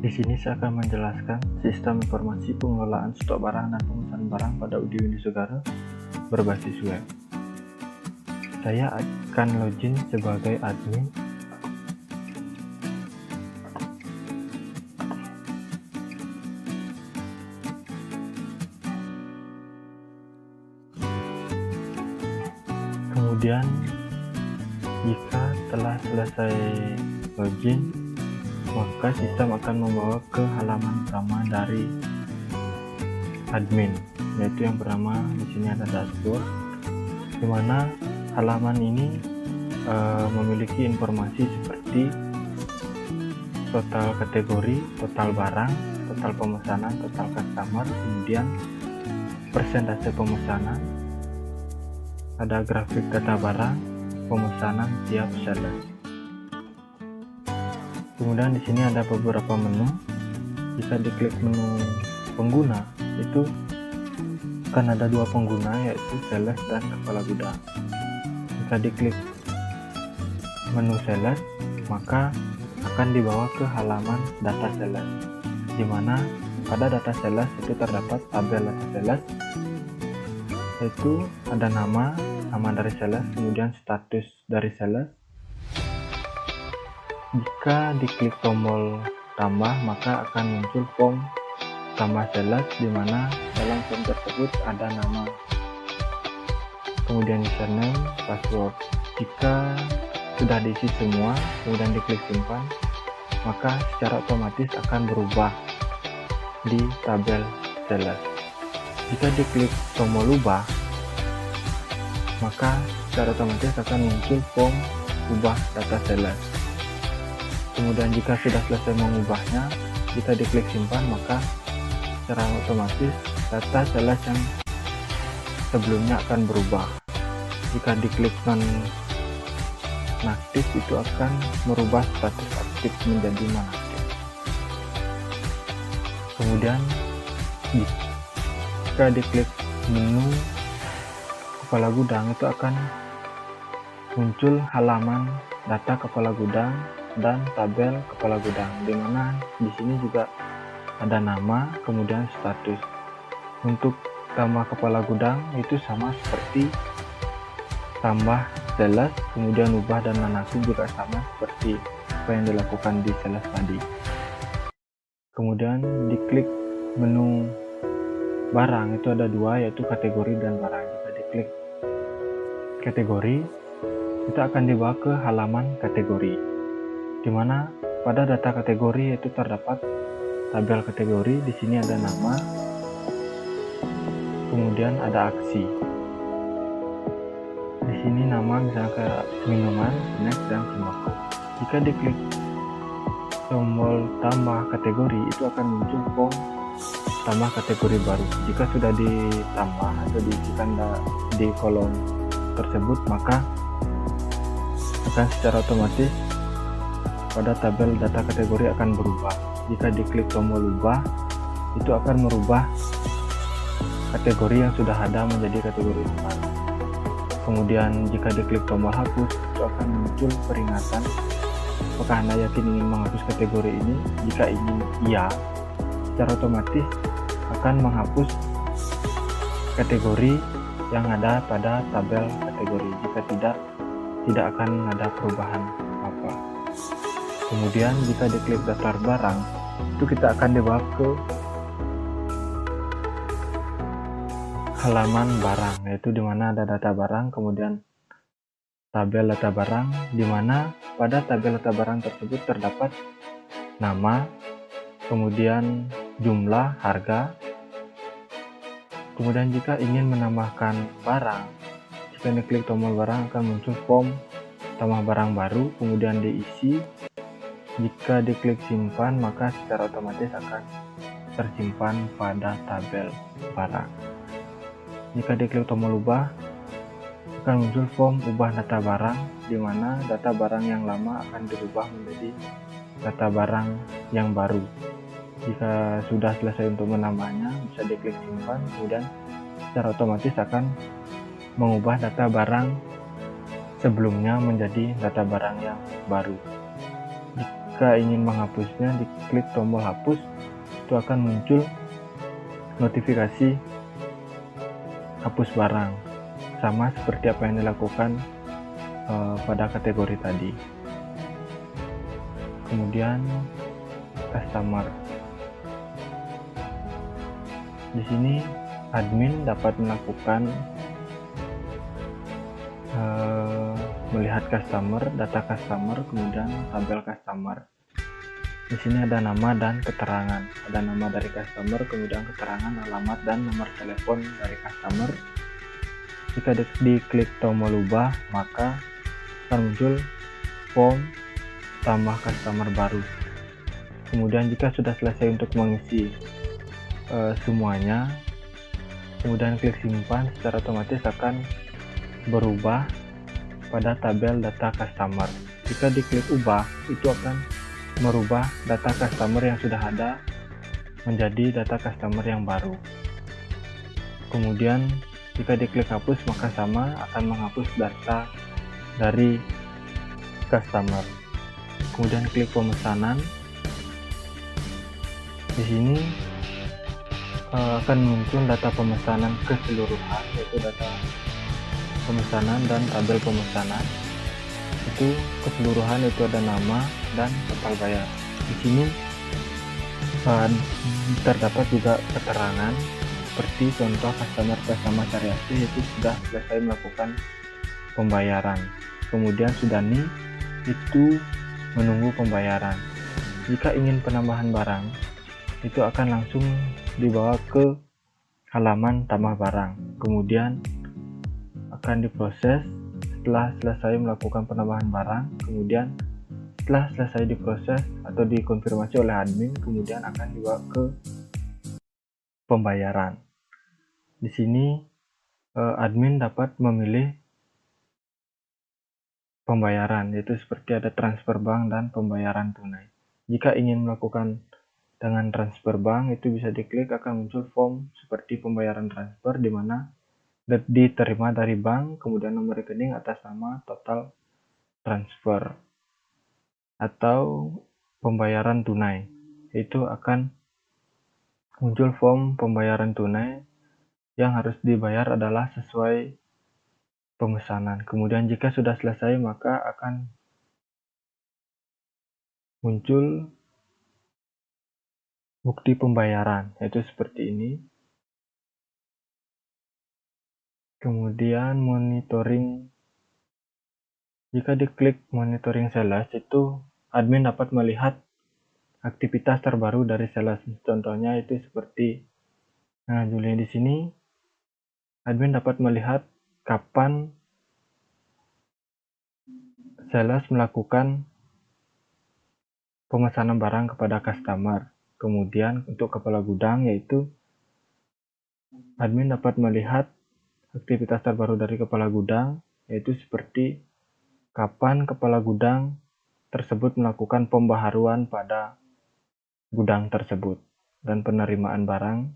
Di sini saya akan menjelaskan sistem informasi pengelolaan stok barang dan pemesanan barang pada UDI Unisegara berbasis web. Saya akan login sebagai admin. Kemudian jika telah selesai login, maka sistem akan membawa ke halaman utama dari admin, yaitu yang pertama di sini ada dashboard, di mana halaman ini memiliki informasi seperti total kategori, total barang, total pemesanan, total customer, kemudian persentase pemesanan, ada grafik data barang, pemesanan tiap seller. Kemudian di sini ada beberapa menu. Jika diklik menu pengguna, itu akan ada dua pengguna, yaitu sales dan kepala gudang. Jika diklik menu sales, maka akan dibawa ke halaman data sales, di mana pada data sales itu terdapat tabel data sales, yaitu ada nama dari sales, kemudian status dari sales. Jika diklik tombol tambah, maka akan muncul form tambah sales, di mana dalam form tersebut ada nama, kemudian username, password. Jika sudah diisi semua, kemudian diklik simpan, maka secara otomatis akan berubah di tabel sales. Jika diklik tombol ubah, maka secara otomatis akan muncul form ubah data sales. Kemudian jika sudah selesai mengubahnya, jika diklik simpan, maka secara otomatis data sales yang sebelumnya akan berubah. Jika diklik non-aktif, itu akan merubah status aktif menjadi non-aktif. Kemudian jika diklik menu kepala gudang, itu akan muncul halaman data kepala gudang dan tabel kepala gudang, di mana di sini juga ada nama, kemudian status. Untuk tambah kepala gudang itu sama seperti tambah sales, kemudian ubah dan non-aktif juga sama seperti apa yang dilakukan di sales tadi. Kemudian diklik menu barang, itu ada dua, yaitu kategori dan barang. Jika diklik kategori, kita akan dibawa ke halaman kategori, di mana pada data kategori itu terdapat tabel kategori. Di sini ada nama, kemudian ada aksi. Di sini nama misalnya kayak minuman, snack, dan sembako. Jika diklik tombol tambah kategori, itu akan muncul form tambah kategori baru. Jika sudah ditambah atau diisikan di kolom tersebut, maka akan secara otomatis pada tabel data kategori akan berubah. Jika diklik tombol ubah, itu akan merubah kategori yang sudah ada menjadi kategori baru. Kemudian jika diklik tombol hapus, itu akan muncul peringatan apakah Anda yakin ingin menghapus kategori ini. Jika ingin iya, secara otomatis akan menghapus kategori yang ada pada tabel kategori. Jika tidak akan ada perubahan apa. Kemudian jika diklik daftar barang, itu kita akan dibawa ke halaman barang, yaitu di mana ada data barang, kemudian tabel data barang, di mana pada tabel data barang tersebut terdapat nama, kemudian jumlah, harga. Kemudian jika ingin menambahkan barang, jika diklik tombol barang akan muncul form tambah barang baru, kemudian diisi. Jika diklik simpan, maka secara otomatis akan tersimpan pada tabel barang. Jika diklik tombol ubah, akan muncul form ubah data barang, di mana data barang yang lama akan dirubah menjadi data barang yang baru. Jika sudah selesai untuk menambahnya, bisa diklik simpan, kemudian secara otomatis akan mengubah data barang sebelumnya menjadi data barang yang baru. Jika ingin menghapusnya, diklik tombol hapus, itu akan muncul notifikasi hapus barang, sama seperti apa yang dilakukan pada kategori tadi. Kemudian customer. Di sini admin dapat melakukan melihat customer, data customer, kemudian tabel customer. Di sini ada nama dan keterangan. Ada nama dari customer, kemudian keterangan, alamat, dan nomor telepon dari customer. Jika diklik tombol ubah, maka akan muncul form tambah customer baru. Kemudian jika sudah selesai untuk mengisi semuanya, kemudian klik simpan, secara otomatis akan berubah pada tabel data customer. Jika diklik ubah, itu akan merubah data customer yang sudah ada menjadi data customer yang baru. Kemudian jika diklik hapus, maka sama akan menghapus data dari customer. Kemudian klik pemesanan. Di sini akan muncul data pemesanan keseluruhan, yaitu data pemesanan dan tabel pemesanan. Itu keseluruhan, itu ada nama dan total bayar. Di sini terdapat juga keterangan seperti contoh customer Cariasi, yaitu sudah selesai melakukan pembayaran. Kemudian Sudani itu menunggu pembayaran. Jika ingin penambahan barang, itu akan langsung dibawa ke halaman tambah barang. Kemudian akan diproses setelah selesai melakukan penambahan barang. Kemudian setelah selesai diproses atau dikonfirmasi oleh admin, kemudian akan dibawa ke pembayaran. Di sini admin dapat memilih pembayaran, yaitu seperti ada transfer bank dan pembayaran tunai. Jika ingin melakukan dengan transfer bank, itu bisa diklik, akan muncul form seperti pembayaran transfer, di mana diterima dari bank, kemudian nomor rekening atas nama total transfer. Atau pembayaran tunai, itu akan muncul form pembayaran tunai yang harus dibayar adalah sesuai pemesanan. Kemudian jika sudah selesai, maka akan muncul bukti pembayaran, yaitu seperti ini. Kemudian monitoring. Jika diklik monitoring sales, itu admin dapat melihat aktivitas terbaru dari sales. Contohnya itu seperti, Juli di sini admin dapat melihat kapan sales melakukan pemesanan barang kepada customer. Kemudian untuk kepala gudang, yaitu admin dapat melihat aktivitas terbaru dari kepala gudang, yaitu seperti kapan kepala gudang tersebut melakukan pembaharuan pada gudang tersebut, dan penerimaan barang